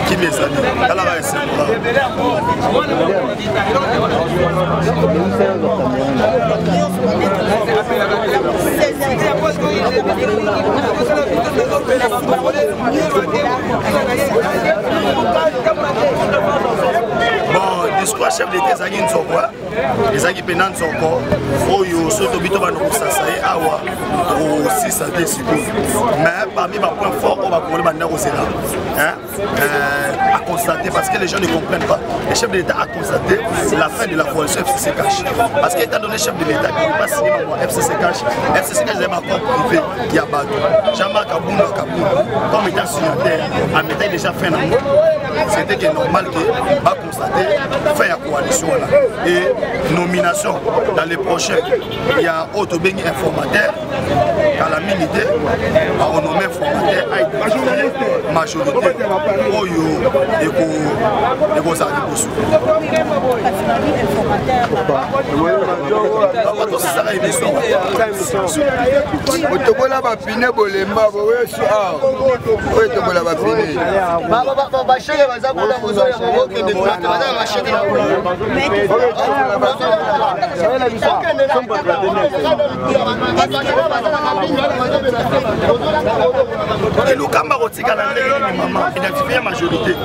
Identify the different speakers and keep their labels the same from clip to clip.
Speaker 1: Qui met ça? Elle a essayé. Bon, discours chef d'État, ça y est, les amis pénants sont encore. Oyo, surtout bito va nous s'assailler awa aussi santé sécurité. Mais parmi les points forts, on va prendre maintenant au Sénat. À constater parce que les gens ne comprennent pas. Le chef de l'État a constaté la fin de la coalition FCC Cash. Parce qu'étant donné chef de l'État qui ne pas signer FCC Cash est un accord privé qui a battu. Jean-Marc Kabouna comme étant signataire, en mettant déjà fin d'un mois, c'était normal qu'il va constater fin de la coalition là. Et nomination dans les prochains, il y a autre béni informateur, à la milité, à renommé informateur, à majorité. Oyo, et vos arrêts pour et le Kamba Rotika la majorité.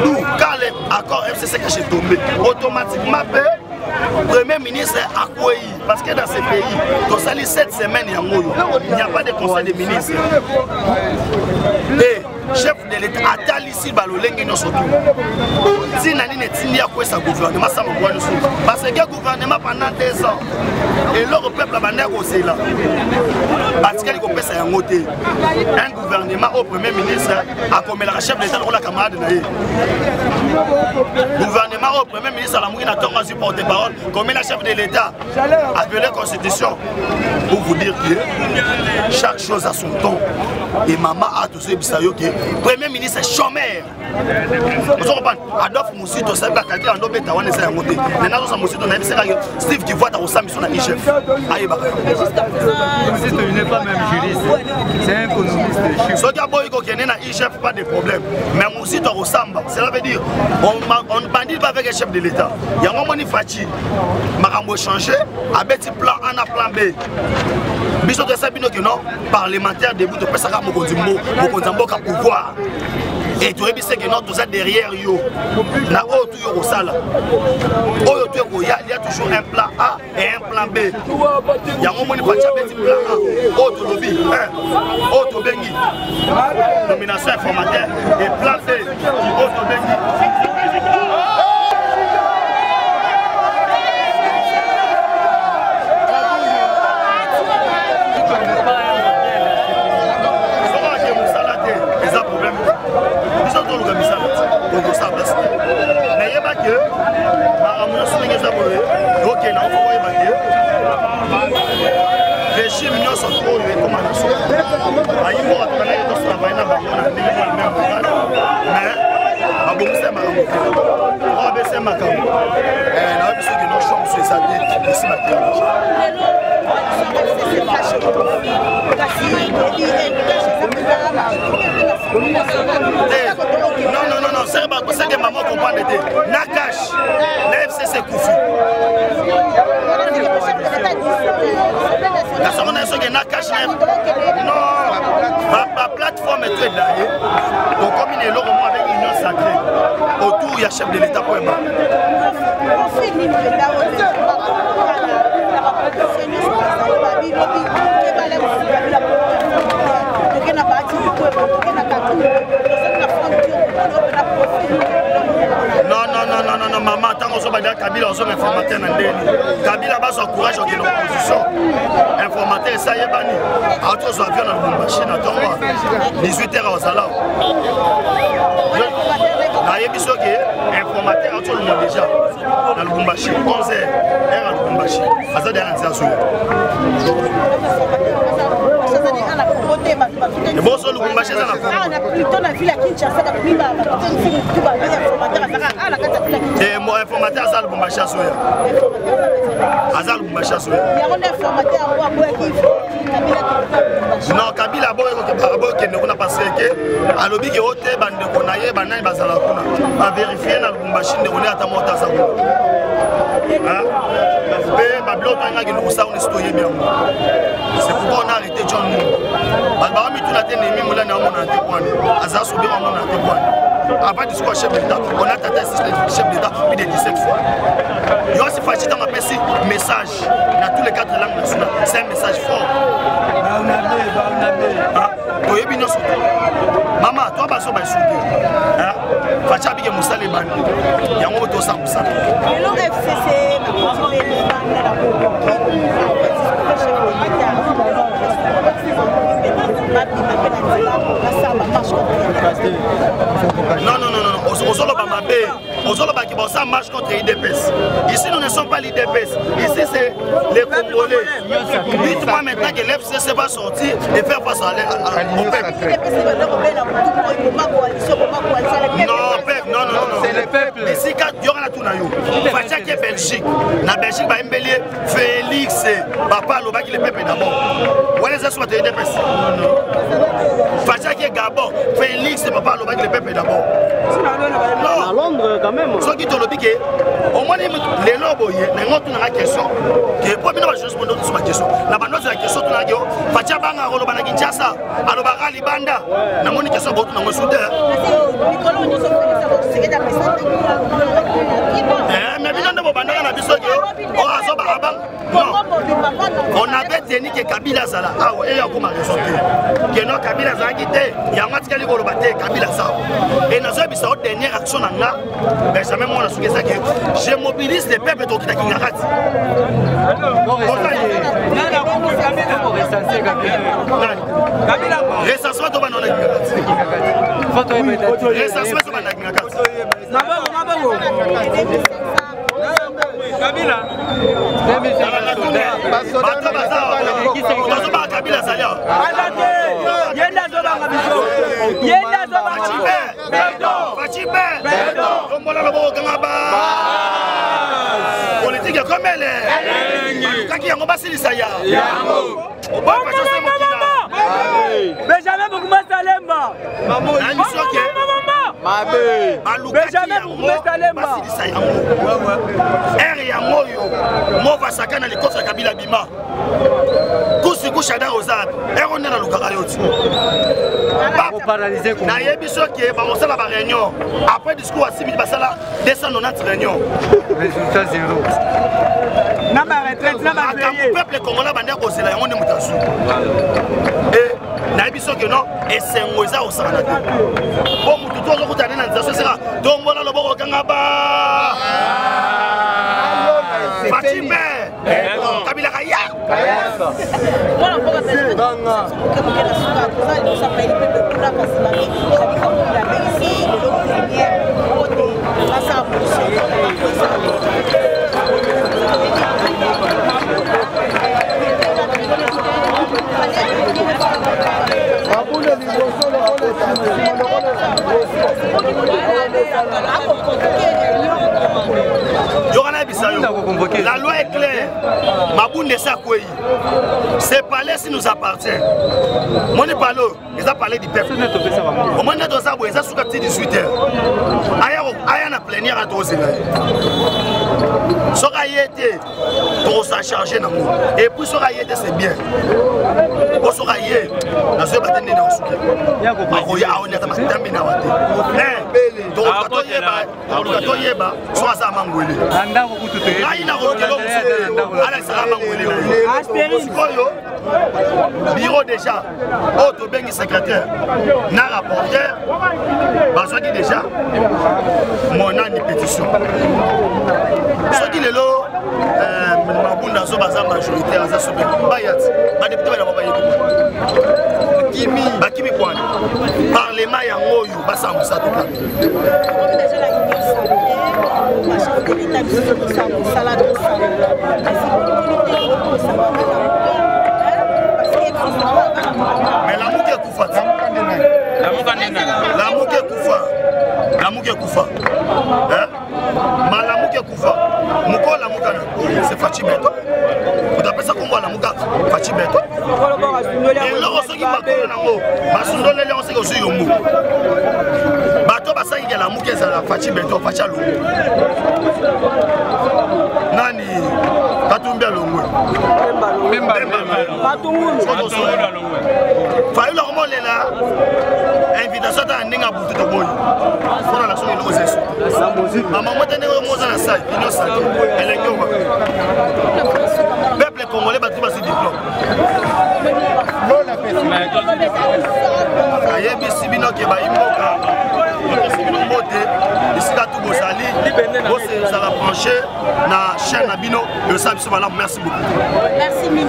Speaker 1: Nous, quand l'accord FCC Cash est tombé, automatiquement, le Premier ministre a accueilli. Parce que dans ces pays, dans ces 7 semaines, il n'y a pas de conseil des ministres. Et chef de l'État a ici balolenge no soto. Si nani ne tindi à quoi sa gouvernement ça me voit nous. Parce que le gouvernement pendant 2 ans et le peuple a bandé aussi là. Parce qu'il a ça en côté. Un gouvernement au Premier ministre a comme la chef de l'État ou la camarade naïe. Gouvernement au Premier ministre la mouine a tant à porte-parole comme la chef de l'État a violé la Constitution. Pour vous dire que chaque chose a son temps. Et maman a tout ce que Premier ministre chômeur. Vous comprenez? Adolphe Moussito, c'est la qualité en Nobel Tawane, c'est un monté. Maintenant, nous sommes Steve qui voit dans Osam, son IGF.
Speaker 2: Moussito, il n'est pas même juriste. C'est un économiste.
Speaker 1: Ce qui a beau qu'il y a un IGF, pas de problème. Mais Moussito Osamba, cela veut dire on ne bandit pas avec le chef de l'État. Il y a un moment où il faut Marambo changer, avec un plan A, un plan B. Biso de Sabino qui non parlementaire debout de Pesaka Mokondimbo, Mokondimbo ka pouvoir. Et tu sais que non tout ça derrière yo. Na autre yo sala. Oyo tu il y a toujours un plan A et un plan B. Il y a un moment où il faut petit plan A, autre lobby, autre bengi. Nomination informateur et plan B, autre bengi. Non, c'est que maman comprend l'été. Nakash, la FCC Koufi. La seconde est que Nakash, non, ma plateforme est très d'ailleurs. Donc, comme il est là, avec l'union sacrée, autour, il y a chef de l'État pour moi. Non, maman, tant qu'on soit Kabila, on soit informateur. Kabila va s'encourager en opposition. Informateur, ça y est, banni. Autre soit avion dans le machine, attends-moi. 18h au salaire. Il y a des informateurs, déjà. Dans le Bumbashi, 11h. Lubumbashi. Aza derrière Nziazo. Et bon, sur Lubumbashi, ça n'a pas. Et mon informateur, Azal Lubumbashi, Azal Lubumbashi. Non, Kabila, on a passé que à l'objet que Ote, bande de Konaye, Banaï, Bazalakuna, a vérifié dans Lubumbashi de Rone à Tamota Zago. C'est pourquoi on a arrêté John Moon. Avant de discours chef d'État, on a tenté le chef d'État plus de 17 fois. Il y a aussi facile dans ma PC, message dans tous les 4 langues nationales. C'est un message fort. Maman, toi, tu vas soutenir. Facha bige musale bandi. Yango to sa musale.
Speaker 3: Le FCC ça marche contre l'IDPS. Ici, nous ne sommes pas l'IDPS. Ici, c'est les Congolais. Dites-moi maintenant que l'FCC va sortir et faire face à au peuple. Non, c'est le peuple. Ici, quand il y aura la Tounayo, Fatia qui est Belgique, la Belgique va embellir Félix, Papa, le bac, le peuple d'abord. Où est-ce que c'est l'IDPS? Fatia qui est Gabon, Félix, Papa, le bac, le peuple d'abord.
Speaker 4: À Londres, quand même.
Speaker 1: Ce qui te le dit, au moins, les lobes, les gens ont une question. Que pour moi, je réponds à cette question. La bande de la question, Fatia Banga, Rolobana Kinshasa, Alobara Libanda, la monnaie question, votre nom est on avait tenu que Kabila Zala, et il y a comme raison que non Kabila Zala qui était, il y a un match qui a été Kabila Zala. Et dans une dernière action, Benjamin Mona je mobilise les peuples qui sont Kabila Kabila Salia politique comme elle est kaki yango basilisa ya Benjamin Bokuma Salemba Benjamin Bokuma Salemba R ya moyo mova sakana likosa Kabila bima kusi kushada ozab on est dans le carayoti
Speaker 4: paralysé
Speaker 1: na yebiso ke ba mosala ba réunion après discours à 6000 basala 290 réunion
Speaker 4: résultat zéro
Speaker 1: na ba retraite na ba peuple congolais bande ko sela yango ne mutasu et na yebiso ke non et c'est ngoza au sana te bon mutu to ko tana na nzaso sera dombola loboko kanga ba Fatima Kabila Kaya voilà pourquoi c'est banga la loi est claire. Maboune Sakoué. Ces palais si nous appartient. Mon palo, ils ont parlé du peuple. Au moins, dans ça, ils ont soukati 18h. Aya na plénière à doser. Sora yété, trop ça chargé dans moi. Et puis Sora yété, c'est bien. Pour Sora yété, la seule bataille n'est dans le souk. Maroya, on est à ma tambi na wate. Donc, quand on y est bas, soit ça mangoué. Bureau déjà, autre bengi secrétaire, n'a rapporteur, parce que déjà, mon an de pétition. Ce qui est là, Mabunda Sobaza majoritaire, ça se fait. Bayat, ma député va pas Kimi, Bakimi Kwan, Parlement Yangoyu, Bassa Moussa Touka.
Speaker 3: lamuka c'est Fachi Beto utapesa kombo lamuka Fachi Beto eloko soki bakolo nango basundolele yango soki osi yombu bato basangi lamuka ezala Fachi Beto Fachi Alongo nani Katumbi Alongo fayu la komo lela invitation ta ndinga butu to boy fona la soki eloko zesu mama motene moza na sai ino sa elengoma peuple congolais battu ba se diplôme ayebi sibino ke ba imoka sibino mote isika tout bosali bose ça la brancher na chaîne abino le sabi so bala merci beaucoup
Speaker 5: merci Mimi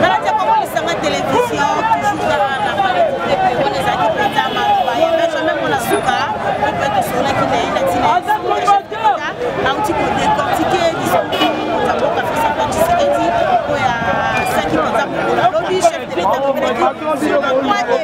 Speaker 5: dans la comment les sanga télévision toujours dans la parole de les acquis président Marouba et jamais pour la souka on peut être sur la qui est la tina là on dit qu'on décortiquer disons ça peut faire ça quand tu sais dit pour ya ça qui peut être pour le lobby chef de l'état qui veut dire sur le point et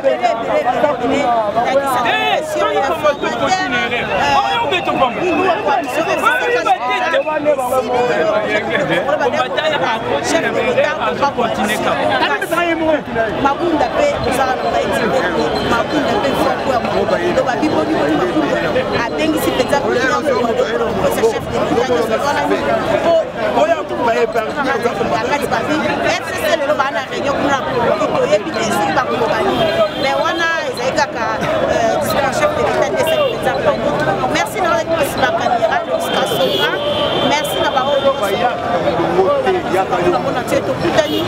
Speaker 5: Mabunda pe ozala na baiti Mabunda pe foko ya Mabunda ba bibo abengi si penza pour le chef de l'État oyo to ba e per akati ba bi FCC le ba na réunion kuna ko yebi esi ba ko ba ni le wana ezeka ka chef de l'État de cette penza merci na ko ba kanira l'illustration merci na ba ko ya ka yo na teto kutani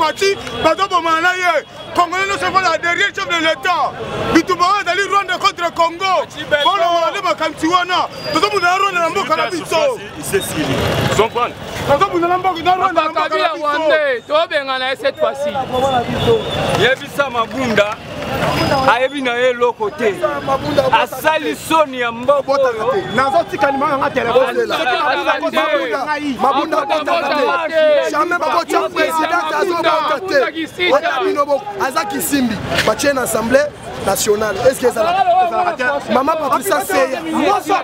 Speaker 6: Fachi, Congolais ne sont pas la dernière chef de l'État. Bitouma d'aller rendre contre Congo. Bon, on va aller à Kantiwana. Nous sommes dans la Mboka la Bisso.
Speaker 7: Ils sont bons.
Speaker 6: Nous sommes dans la Mboka la
Speaker 2: cette fois-ci. Yebisa Mabunda. Ayebi na ye lokote asali soni ya mboko
Speaker 6: nazo tikalima nga telefone Mabunda jamais bako cha président azobotate otabinobo azaki simbi bachie na assemblée nationale est-ce que ça maman Patricia Seya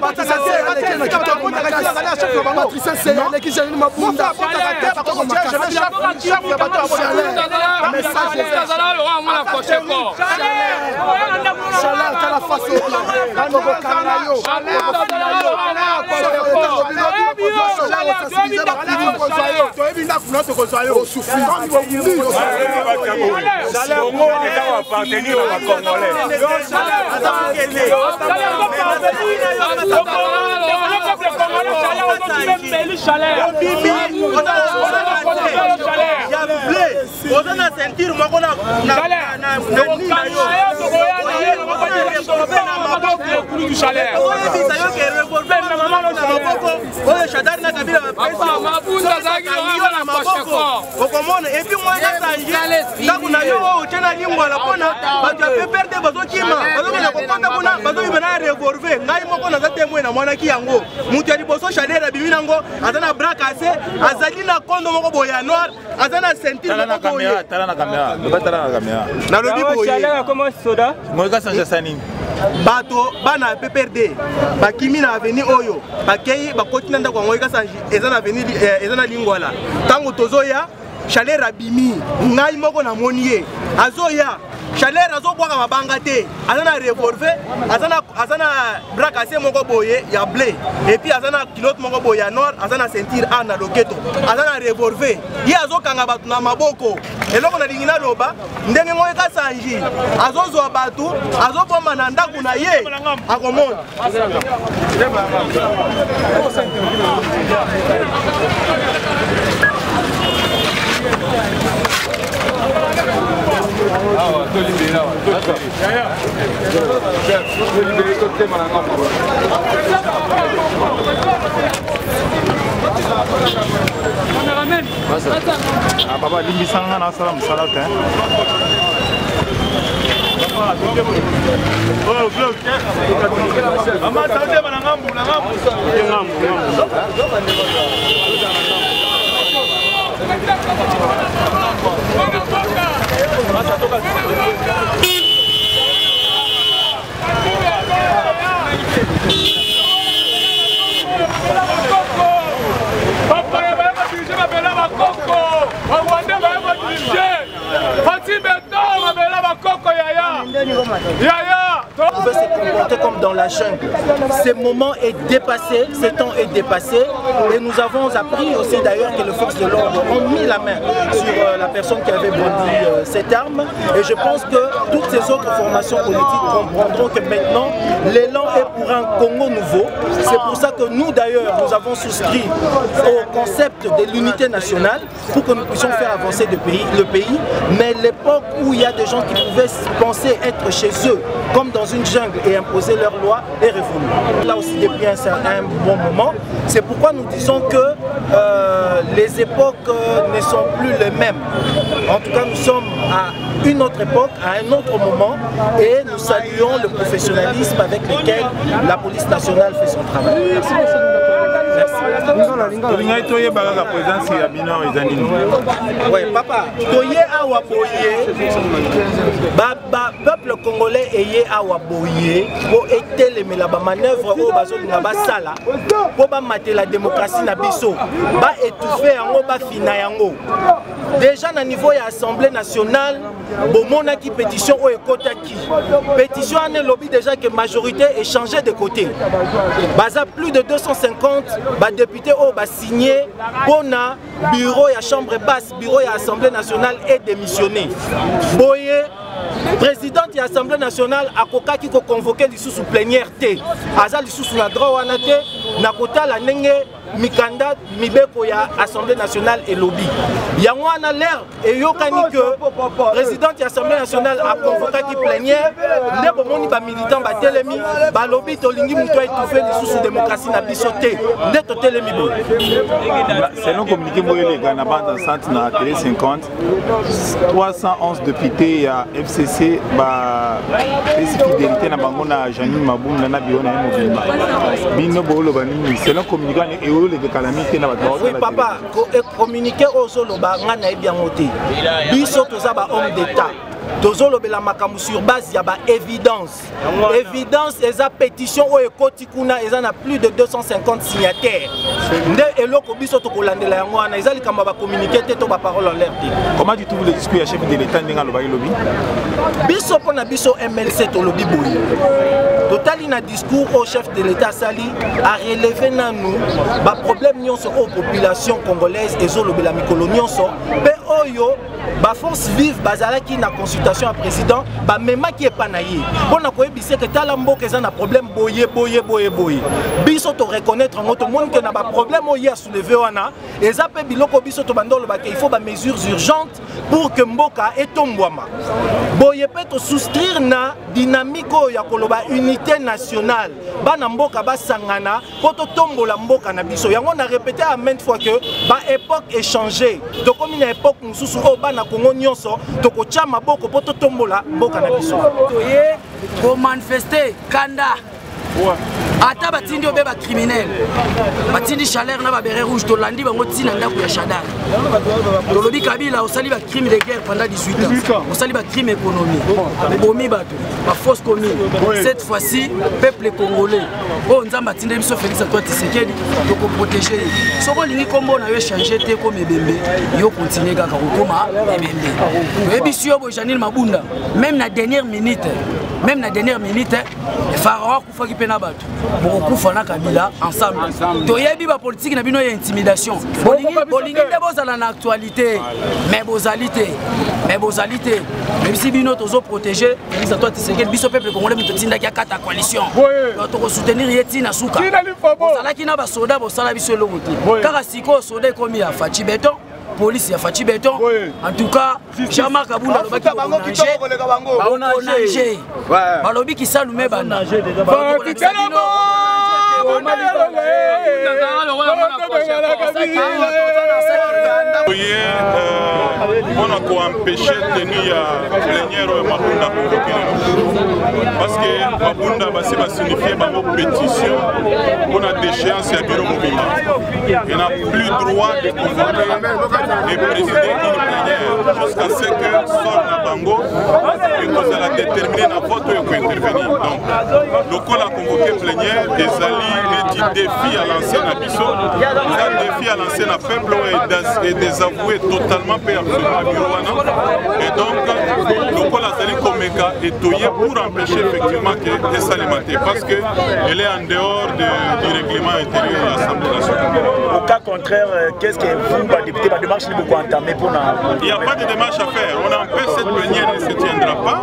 Speaker 6: Patricia Seya na kitoko Patricia Seya na kijana Mabunda message Chaleur, t'as la face au pied. bato bana PPRD bakimi na avenir oyo bakei bakotina ndako ngo ikasanji eza na avenir eza na lingwala tango tozoya chaleur abimi ngai moko na monier azoya
Speaker 8: Chaleur azoboka mabanga te, azana revolver, azana bras cassé moko boye ya blé et puis azana kilote moko boye ya noir, azana ceinture ana loketo, azana revolver. Ye azokanga batu na maboko. Eloko na lingina loba, ndenge ngoye ka sanji, azozwa batu, azoboma na ndaku na ye, akomona.
Speaker 7: Papa, limbisanga na sala musala te. Oh, vlog. Mama, saute bana ngambu, na ngambu.
Speaker 8: On pouvait se comporter comme dans la jungle. Ce moment est dépassé, ce temps est dépassé et nous avons appris aussi d'ailleurs que les forces de l'ordre ont mis la main sur la personne qui avait brandi cette arme et je pense que toutes ces autres formations politiques comprendront que maintenant l'élan est pour un Congo nouveau. C'est pour ça que nous d'ailleurs nous avons souscrit au concept de l'unité nationale pour que nous puissions faire avancer le pays. Mais l'époque où il y a des gens qui pouvaient penser être chez eux comme dans une jungle et imposer leurs lois est révolue. Là aussi depuis un bon moment, c'est pourquoi nous disons que les époques ne sont plus les mêmes. En tout cas, nous sommes à une autre époque, à un autre moment et nous saluons le professionnalisme avec lequel la police nationale fait son travail. Merci. Oui, papa, toye awa boye, peuple congolais eye awa boye, pour ételer la manœuvre au bazo na basala, pour mater la démocratie na biso, ba étouffer yango ba fina yango. Déjà na niveau ya Assemblée nationale, bomona qui pétition o ekotaki. Pétition ane lobby déjà que majorité est changée de côté. Baza plus de 250 ba députés au ba signé bona bureau ya chambre basse, bureau ya Assemblée nationale est démissionné. Boye présidente de l'Assemblée nationale a kokaki ko convoquer sous plénière té. Aza sous la droit wana té na kota la nenge mikanda mibeko ya Assemblée nationale et lobby. Yango wana l'air et yokani que présidente de l'Assemblée nationale a convoqué qui plénière ne bomoni ba militant ba telemi ba lobby to lingi muto étouffé sous démocratie na biso té nde to telemi bo.
Speaker 7: Selon communiqué moyele na bande enceinte na télé 50 311 députés à FCC ba fidélité na bango na Janine Mabunda na biona mobimba. Bino bolo banini selon communiqué
Speaker 8: oui papa, communiquer aux Zoloba, on a bien monté. Biso tozaba homme d'État. Tozolobela makambo sur base ya ba évidence. Évidence eza pétition o ekoti kuna eza na plus de 250 signataires. Nde eloko biso to kolandela yango wana eza likamba ba communiquer te to ba parole en l'air te.
Speaker 7: Comment du tout le discours ya chef de l'État ndinga loba lobby?
Speaker 8: Biso pona biso MLC to lobby boye. Totali na discours au chef de l'État sali a relevé na nous ba problème nyonso aux population congolaise ezolobela mikolo nyonso pe oyo ba force vive bazala ki na consultation à président ba mema qui est pas naïe bon na koyebise que tala mboka eza na problème boye biso to reconnaître en autre monde que na ba problème oya soulever wana eza pe biloko biso to bandolo ba il faut ba mesures urgentes pour que mboka etombwama boye pe to souscrire na dynamique ya koloba unité nationale bana mboka basangana po to tombola mboka na biso yango na répéter à maintes fois que ba époque est changée to comme une époque mususu o bana Congo nyonso to ko chama boko po to tombola mboka na biso
Speaker 9: toye ko manifester kanda ata batindi obe bacriminel batindi chaleur na babere rouge tolandi bango ntina ndako ya Shadar tolobi Kabila osali bacrime de guerre pendant 18 ans osali bacrime économique obomi bato bafausse commune cette fois-ci peuple congolais oyo nzambe atindi biso Félix Antoine Tshisekedi tokoprotege soko olingi kombo na yo échange te comme ebembe yo continue kaka kokoma ebembe oyebi si yo boye Janine Mabunda même na dernière minute Pharaon kufaki pe na bato bokokufa na Kabila ensemble toyebi ba politique na bino ya intimidation bolingi nde bozala na actualité mais bozalité même si bino tozo protéger Félix Antoine Tshisekedi biso peuple congolais muto tinda kia kata coalition to soutenir yeti na suka bozala ki na ba soda bosala biso eloko te kaka siko soda ekomi ya fachi beton police ya fachi beton en tout cas Jean-Marc Kabunda lobaki bonager balobi ki salume bana
Speaker 7: on a empêché de tenir plénière Mabunda parce que Mabunda va signifier ma pétition pour la déchéance à bureau mobile. Il n'a plus droit de convoquer les présidents d'une plénière jusqu'à ce que sorte la bango et que ça la déterminer dans votre pour intervenir. Donc, le col a convoqué plénière des alliés des défis à l'ancienne Abisso, des défis à l'ancienne peuple et des avoués totalement payés absolument à Birouana. Et donc, le col a sali Komeka est toyé pour empêcher effectivement que ça alimenter parce qu'elle est en dehors du règlement intérieur de l'Assemblée nationale.
Speaker 8: Au cas contraire, qu'est-ce que vous, député, la démarche beaucoup entamée pour
Speaker 7: Il n'y a pas de démarche à faire. On empêche cette plénière ne se tiendra pas.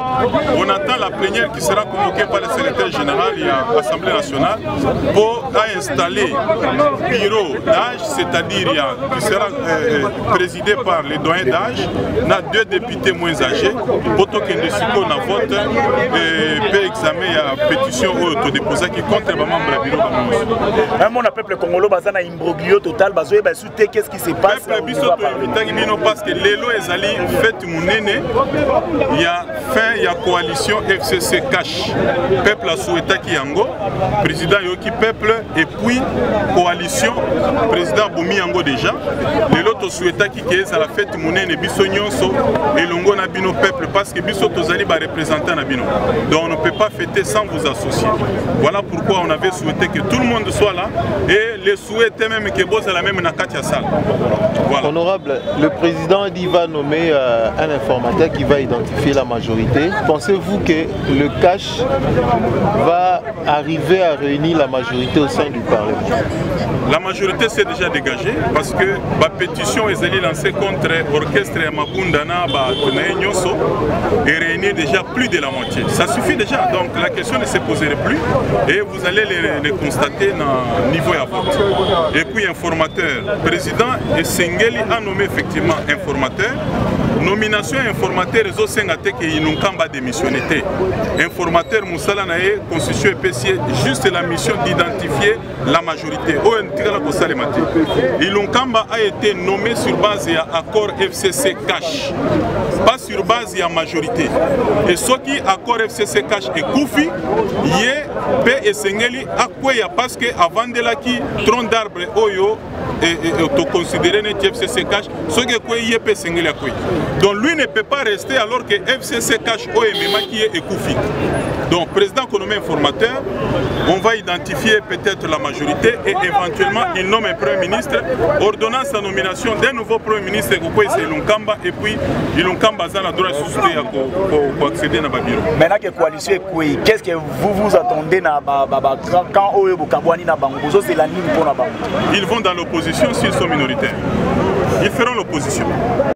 Speaker 7: On attend la plénière qui sera convoquée par le secrétaire général et l'Assemblée nationale pour installer bureau d'âge, c'est-à-dire qui sera présidé par les doyens d'âge, on a 2 députés moins âgés, pour que nous avons un vote et examen la pétition autodéposée qui contre le membre du bureau.
Speaker 8: Même le peuple congolais a un imbroglio total, qu'est-ce qui se passe?
Speaker 7: Parce que l'élo est allé fait mounene, il y a fin, il y a coalition FCC cash. Peuple a souhaité qu'il y ait président Yoki peuple et puis coalition président Boumi Yango déjà. L'élo souhaité qu'il y ait à la fête mounene biso nyonso et longo na bino peuple parce que biso tozali ba représentant na bino. Donc on ne peut pas fêter sans vous associer. Voilà pourquoi on avait souhaité que tout le monde soit là et les souhaiter même que boss à la même nakati salle. Voilà.
Speaker 10: Honorable, le président dit va nommer un informateur qui va identifier la majorité. Pensez-vous que le cash va arriver à réunir la majorité au sein du Parlement?
Speaker 7: La majorité s'est déjà dégagée parce que la pétition est lancée contre l'orchestre Mabundana et réunit déjà plus de la moitié. Ça suffit déjà, donc la question ne se poserait plus et vous allez les constater dans le niveau à vote. Et puis informateur, président et Sengeli a nommé effectivement informateur. Nomination informateur réseau Sengate que Inunkamba démissionné. Informateur Moussala Nae constitue EPC juste la mission d'identifier la majorité. Inunkamba a été nommé sur base de l'accord FCC cash, pas sur base de la majorité. Et ce qui accord FCC cash est Koufi, Yé, P et Sengeli a quoi parce que avant de la qui tronc d'arbre Oyo et considéré le FCC cash, ce qui est quoi Yé P Sengeli a quoi. Donc lui ne peut pas rester alors que FCC cash OMMA qui est Koufi. Donc président économie informateur, on va identifier peut-être la majorité et éventuellement il nomme un premier ministre, ordonnance la nomination d'un nouveau premier ministre c'est Ilunkamba et puis Ilunkamba a la droit de souscrire pour accéder à la bureau.
Speaker 8: Maintenant que coalition est quoi, qu'est-ce que vous vous attendez quand Oyo Bukabwani na Bangozo c'est la ligne pour la Bangozo?
Speaker 7: Ils vont dans l'opposition s'ils sont minoritaires. Ils feront l'opposition.